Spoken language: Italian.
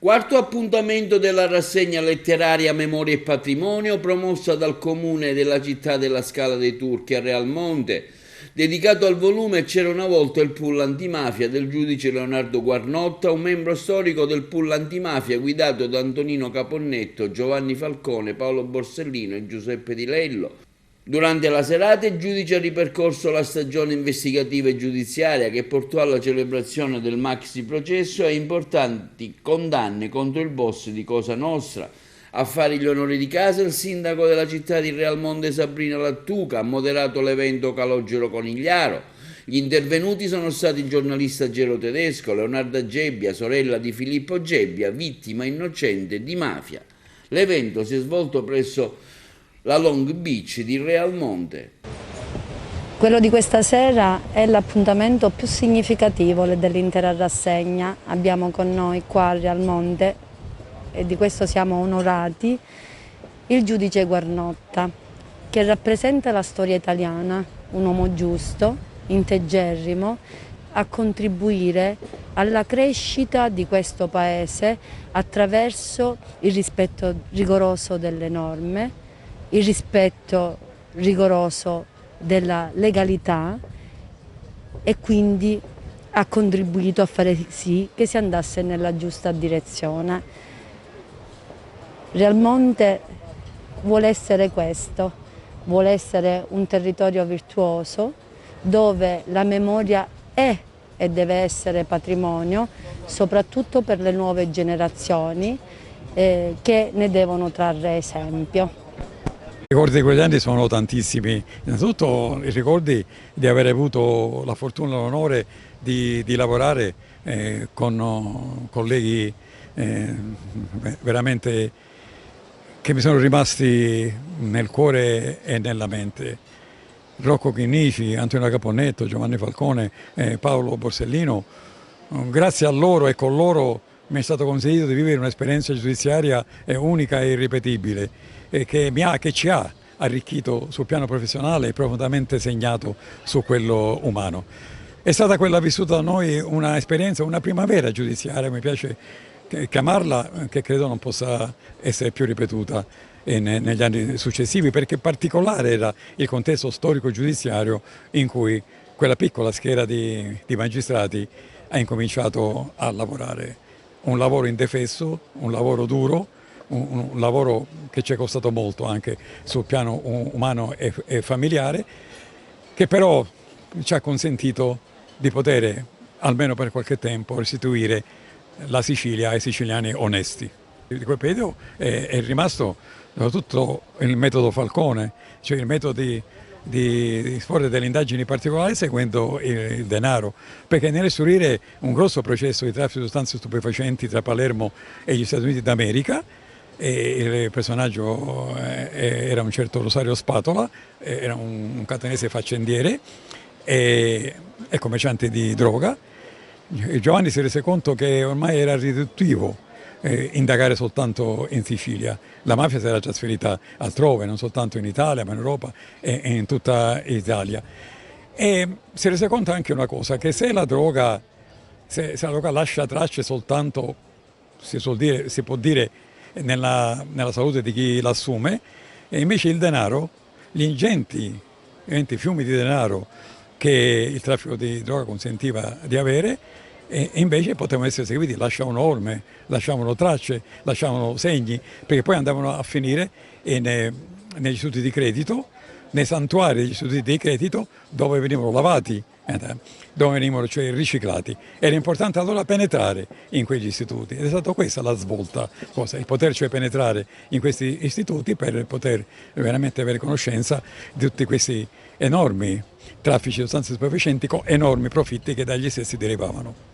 Quarto appuntamento della rassegna letteraria Memoria e Patrimonio promossa dal comune della città della Scala dei Turchi a Realmonte. Dedicato al volume C'era una volta il pool antimafia del giudice Leonardo Guarnotta, un membro storico del pool antimafia guidato da Antonino Caponnetto, Giovanni Falcone, Paolo Borsellino e Giuseppe Di Lello. Durante la serata il giudice ha ripercorso la stagione investigativa e giudiziaria che portò alla celebrazione del maxi processo e importanti condanne contro il boss di Cosa Nostra. A fare gli onori di casa il sindaco della città di Realmonte Sabrina Lattuca ha moderato l'evento Calogero Conigliaro. Gli intervenuti sono stati il giornalista Gero Tedesco, Leonarda Gebbia, sorella di Filippo Gebbia, vittima innocente di mafia. L'evento si è svolto presso la Long Beach di Realmonte. Quello di questa sera è l'appuntamento più significativo dell'intera rassegna. Abbiamo con noi qua a Realmonte, e di questo siamo onorati, il giudice Guarnotta, che rappresenta la storia italiana, un uomo giusto, integerrimo, a contribuire alla crescita di questo paese attraverso il rispetto rigoroso delle norme, il rispetto rigoroso della legalità, e quindi ha contribuito a fare sì che si andasse nella giusta direzione. Realmonte vuole essere questo, vuole essere un territorio virtuoso dove la memoria è e deve essere patrimonio, soprattutto per le nuove generazioni che ne devono trarre esempio. I ricordi di quegli anni sono tantissimi, innanzitutto i ricordi di aver avuto la fortuna e l'onore di lavorare con colleghi veramente che mi sono rimasti nel cuore e nella mente. Rocco Chinnici, Antonio Caponnetto, Giovanni Falcone, Paolo Borsellino. Grazie a loro e con loro mi è stato consentito di vivere un'esperienza giudiziaria unica e irripetibile, che ci ha arricchito sul piano professionale e profondamente segnato su quello umano. È stata quella vissuta da noi un'esperienza, una primavera giudiziaria, mi piace chiamarla, che credo non possa essere più ripetuta negli anni successivi, perché particolare era il contesto storico giudiziario in cui quella piccola schiera di magistrati ha incominciato a lavorare. Un lavoro indefesso, un lavoro duro, un lavoro che ci è costato molto anche sul piano umano e familiare, che però ci ha consentito di poter, almeno per qualche tempo, restituire la Sicilia ai siciliani onesti. Di quel periodo è rimasto soprattutto il metodo Falcone, cioè il metodo di disporre delle indagini particolari seguendo il denaro, perché nell'istruire un grosso processo di traffico di sostanze stupefacenti tra Palermo e gli Stati Uniti d'America, il personaggio era un certo Rosario Spatola, era un catanese faccendiere e commerciante di droga. Giovanni si rese conto che ormai era riduttivo indagare soltanto in Sicilia. La mafia si era trasferita altrove, non soltanto in Italia, ma in Europa e in tutta Italia. E si rese conto anche una cosa, che se la droga lascia tracce soltanto, si può dire, nella salute di chi l'assume, e invece il denaro, gli ingenti fiumi di denaro che il traffico di droga consentiva di avere, e invece potevano essere seguiti, lasciavano orme, lasciavano tracce, lasciavano segni, perché poi andavano a finire negli istituti di credito, nei santuari degli istituti di credito, dove venivano lavati, dove venivano cioè riciclati. Era importante allora penetrare in quegli istituti, ed è stata questa la svolta, il poter cioè penetrare in questi istituti per poter veramente avere conoscenza di tutti questi enormi traffici di sostanze stupefacenti con enormi profitti che dagli stessi derivavano.